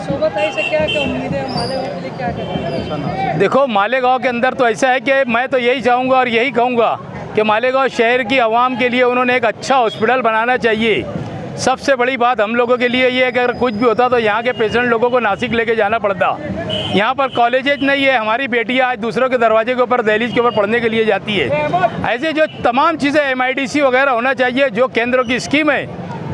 शोभाताई से क्या उम्मीद है, मालेगांव के लिए क्या कहते हैं? देखो, मालेगांव के अंदर तो ऐसा है कि मैं तो यही चाहूँगा और यही कहूँगा कि मालेगांव शहर की आवाम के लिए उन्होंने एक अच्छा हॉस्पिटल बनाना चाहिए। सबसे बड़ी बात हम लोगों के लिए ये है कि अगर कुछ भी होता तो यहाँ के पेशेंट लोगों को नासिक लेके जाना पड़ता। यहाँ पर कॉलेजेज नहीं है, हमारी बेटियाँ आज दूसरों के दरवाजे के ऊपर, दहलीज के ऊपर पढ़ने के लिए जाती है। ऐसे जो तमाम चीज़ें MIDC वगैरह होना चाहिए, जो केंद्रों की स्कीम है,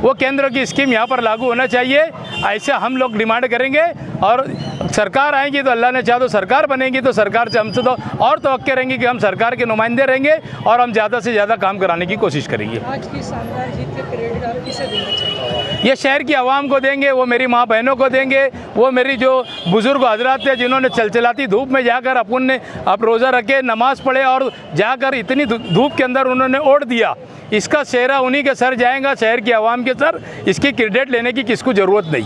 वो केंद्र की स्कीम यहाँ पर लागू होना चाहिए। ऐसे हम लोग डिमांड करेंगे। और सरकार आएंगी तो अल्लाह ने चाहा तो सरकार बनेगी, तो सरकार से हमसे तो और तवक्के रहेंगी कि हम सरकार के नुमाइंदे रहेंगे और हम ज़्यादा से ज़्यादा काम कराने की कोशिश करेंगे। आज की शानदार जीत के क्रेडिट आप किसे देना चाहिए? ये शहर की आवाम को देंगे, वो मेरी माँ बहनों को देंगे, वो मेरी जो बुज़ुर्ग हजरात थे जिन्होंने चलचलाती धूप में जाकर अपन ने अब रोज़ा रखे, नमाज़ पढ़े और जाकर इतनी धूप के अंदर उन्होंने वोट दिया। इसका सेहरा उन्हीं के सर जाएगा, शहर की आवाम के सर। इसकी क्रेडिट लेने की किसको ज़रूरत नहीं।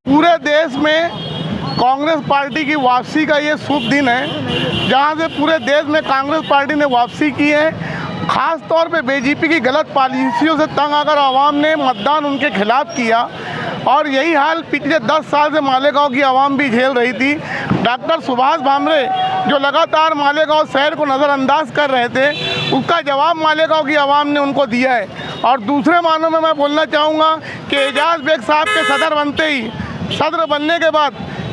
पूरे देश में कांग्रेस पार्टी की वापसी का ये शुभ दिन है, जहां से पूरे देश में कांग्रेस पार्टी ने वापसी की है। ख़ास तौर पे बीजेपी की गलत पॉलिसियों से तंग आकर आवाम ने मतदान उनके खिलाफ किया। और यही हाल पिछले 10 साल से मालेगांव की आवाम भी झेल रही थी। डॉक्टर सुभाष भामरे जो लगातार मालेगांव शहर को नज़रअंदाज कर रहे थे, उसका जवाब मालेगांव की आवाम ने उनको दिया है। और दूसरे मानों में मैं बोलना चाहूँगा कि एजाज बेग साहब के सदर बनने के बाद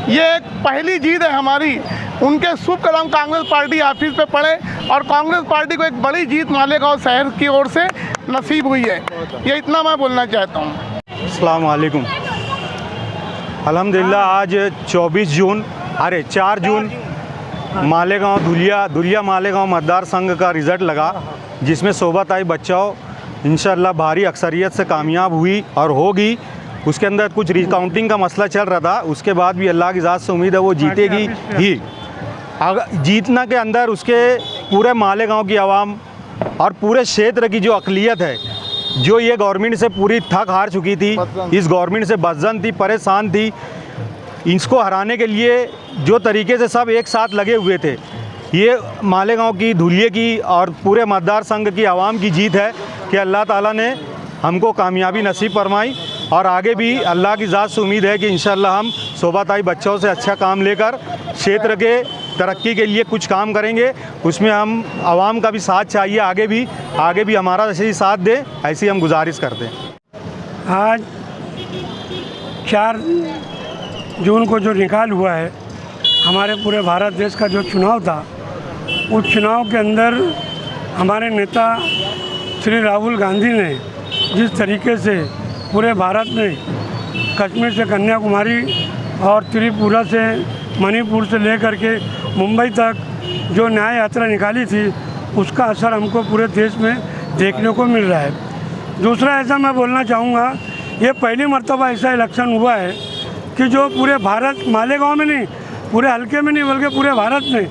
ये एक पहली जीत है हमारी। उनके शुभ कदम कांग्रेस पार्टी ऑफिस पे पड़े और कांग्रेस पार्टी को एक बड़ी जीत मालेगांव शहर की ओर से नसीब हुई है। ये इतना मैं बोलना चाहता हूँ। अस्सलाम वालेकुम। अल्हम्दुलिल्लाह आज 4 जून मालेगांव धुलिया मालेगांव मतदार संघ का रिज़ल्ट लगा, जिसमें शोभाताई बच्चों इंशाअल्लाह भारी अक्सरियत से कामयाब हुई और होगी। उसके अंदर कुछ रिकाउंटिंग का मसला चल रहा था, उसके बाद भी अल्लाह की ज़ात से उम्मीद है वो जीतेगी ही। जीतना के अंदर उसके पूरे मालेगांव की आवाम और पूरे क्षेत्र की जो अक़लियत है, जो ये गवर्नमेंट से पूरी थक हार चुकी थी, इस गवर्नमेंट से बदजन थी, परेशान थी, इसको हराने के लिए जो तरीके से सब एक साथ लगे हुए थे, ये मालेगांव की, धुलिये की और पूरे मतदार संघ की आवाम की जीत है कि अल्लाह ताला ने हमको कामयाबी नसीब फरमाई। और आगे भी अल्लाह की ज़ात से उम्मीद है कि इंशाअल्लाह हम शोभाताई बच्चों से अच्छा काम लेकर क्षेत्र के तरक्की के लिए कुछ काम करेंगे। उसमें हम आवाम का भी साथ चाहिए, आगे भी हमारा ऐसे ही साथ दे, ऐसी हम गुजारिश करते हैं। आज 4 जून को जो निकाल हुआ है, हमारे पूरे भारत देश का जो चुनाव था, उस चुनाव के अंदर हमारे नेता श्री राहुल गांधी ने जिस तरीके से पूरे भारत में कश्मीर से कन्याकुमारी और त्रिपुरा से, मणिपुर से लेकर के मुंबई तक जो न्याय यात्रा निकाली थी, उसका असर हमको पूरे देश में देखने को मिल रहा है। दूसरा ऐसा मैं बोलना चाहूँगा, ये पहली मर्तबा ऐसा इलेक्शन हुआ है कि जो पूरे भारत, मालेगांव में नहीं, पूरे हल्के में नहीं बल्कि पूरे भारत में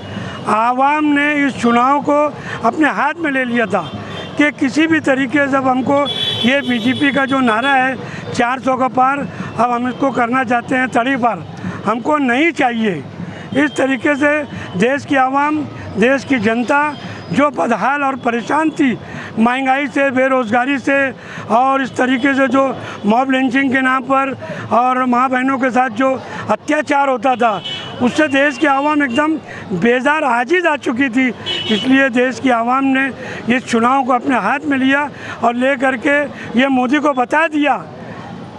आवाम ने इस चुनाव को अपने हाथ में ले लिया था कि किसी भी तरीके से जब हमको ये बीजेपी का जो नारा है 400 का पार, अब हम इसको करना चाहते हैं तड़ी पार। हमको नहीं चाहिए। इस तरीके से देश की आवाम, देश की जनता जो बदहाल और परेशान थी महंगाई से, बेरोज़गारी से और इस तरीके से जो मॉब लिंचिंग के नाम पर और माँ बहनों के साथ जो अत्याचार होता था, उससे देश की आवाम एकदम बेजार आजिज़ आ चुकी थी। इसलिए देश की आवाम ने इस चुनाव को अपने हाथ में लिया और ले करके ये मोदी को बता दिया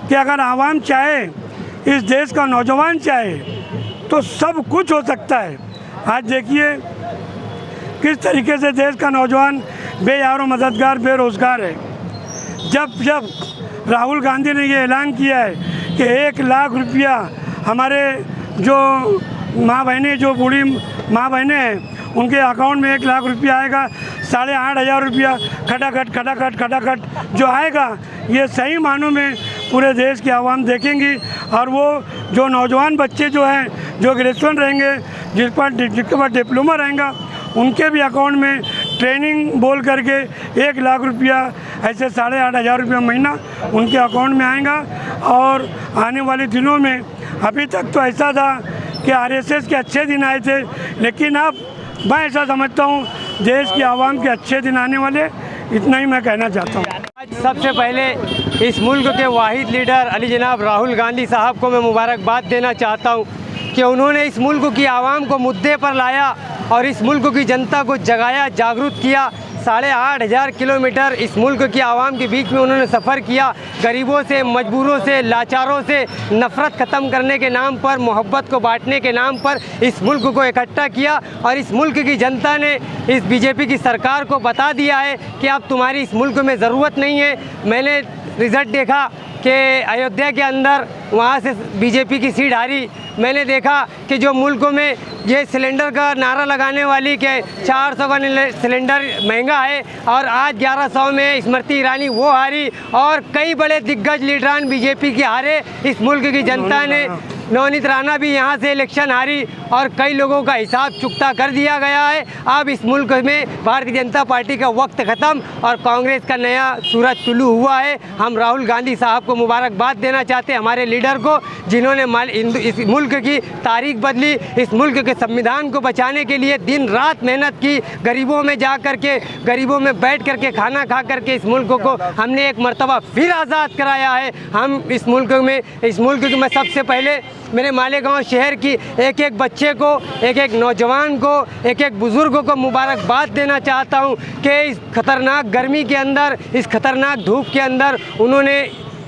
कि अगर आवाम चाहे, इस देश का नौजवान चाहे, तो सब कुछ हो सकता है। आज देखिए किस तरीके से देश का नौजवान बेयारो मददगार, बेरोज़गार है। जब राहुल गांधी ने ये ऐलान किया है कि 1 लाख रुपया हमारे जो माँ बहनें, जो बूढ़ी माँ बहनें हैं, उनके अकाउंट में 1 लाख रुपया आएगा, 8,500 रुपया खटाखट जो आएगा, ये सही मानों में पूरे देश की आवाम देखेंगी। और वो जो नौजवान बच्चे जो हैं, जो ग्रेजुएशन रहेंगे, जिसके पास डिप्लोमा रहेगा, उनके भी अकाउंट में ट्रेनिंग बोल करके 1 लाख रुपया, ऐसे 8,500 रुपया महीना उनके अकाउंट में आएगा। और आने वाले दिनों में, अभी तक तो ऐसा था कि आरएसएस के अच्छे दिन आए थे, लेकिन अब मैं ऐसा समझता हूँ देश की आवाम के अच्छे दिन आने वाले। इतना ही मैं कहना चाहता हूँ। आज सबसे पहले इस मुल्क के वाहिद लीडर अली जनाब राहुल गांधी साहब को मैं मुबारकबाद देना चाहता हूँ कि उन्होंने इस मुल्क की आवाम को मुद्दे पर लाया और इस मुल्क की जनता को जगाया, जागरूक किया। 8,500 किलोमीटर इस मुल्क की आवाम के बीच में उन्होंने सफ़र किया। गरीबों से, मजबूरों से, लाचारों से नफ़रत ख़त्म करने के नाम पर, मोहब्बत को बांटने के नाम पर इस मुल्क को इकट्ठा किया। और इस मुल्क की जनता ने इस बीजेपी की सरकार को बता दिया है कि अब तुम्हारी इस मुल्क में ज़रूरत नहीं है। मैंने रिज़ल्ट देखा कि अयोध्या के अंदर वहाँ से बीजेपी की सीट हारी। मैंने देखा कि जो मुल्क में ये सिलेंडर का नारा लगाने वाली के 400 का सिलेंडर महंगा है और आज 1100 में स्मृति ईरानी वो हारी और कई बड़े दिग्गज लीडरान बीजेपी के हारे। इस मुल्क की जनता ने, नवनीत राणा भी यहाँ से इलेक्शन हारी और कई लोगों का हिसाब चुकता कर दिया गया है। अब इस मुल्क में भारतीय जनता पार्टी का वक्त ख़त्म और कांग्रेस का नया सूरज तुलू हुआ है। हम राहुल गांधी साहब को मुबारकबाद देना चाहते हैं, हमारे लीडर को, जिन्होंने इस मुल्क की तारीख बदली, इस मुल्क के संविधान को बचाने के लिए दिन रात मेहनत की। गरीबों में जा कर के, गरीबों में बैठ कर के खाना खा कर के इस मुल्क को हमने एक मर्तबा फिर आज़ाद कराया है। हम इस मुल्क में सबसे पहले मेरे मालेगांव शहर की एक बच्चे को, एक नौजवान को, एक बुज़ुर्ग को मुबारकबाद देना चाहता हूं कि इस खतरनाक गर्मी के अंदर, इस खतरनाक धूप के अंदर उन्होंने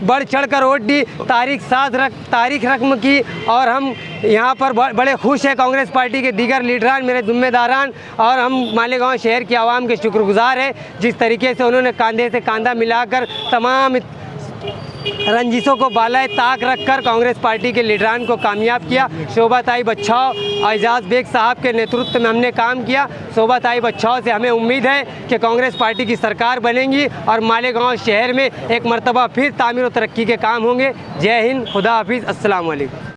बढ़ चढ़ कर वोट दी, तारीख रकम की। और हम यहाँ पर बड़े खुश हैं। कांग्रेस पार्टी के दीगर लीडरान, मेरे ज़िम्मेदारान और हम मालेगांव शहर की आवाम के शुक्रगुजार हैं, जिस तरीके से उन्होंने कंधे से कंधा मिलाकर तमाम रंजिशों को बालाए ताक रखकर कांग्रेस पार्टी के लीडरान को कामयाब किया। शोभाताई बच्छाओ, एजाज बेग साहब के नेतृत्व में हमने काम किया। शोभाताई बच्छाओ से हमें उम्मीद है कि कांग्रेस पार्टी की सरकार बनेगी और मालेगांव शहर में एक मर्तबा फिर तामीर और तरक्की के काम होंगे। जय हिंद, खुदा हाफिज़, अस्सलाम वालेकुम।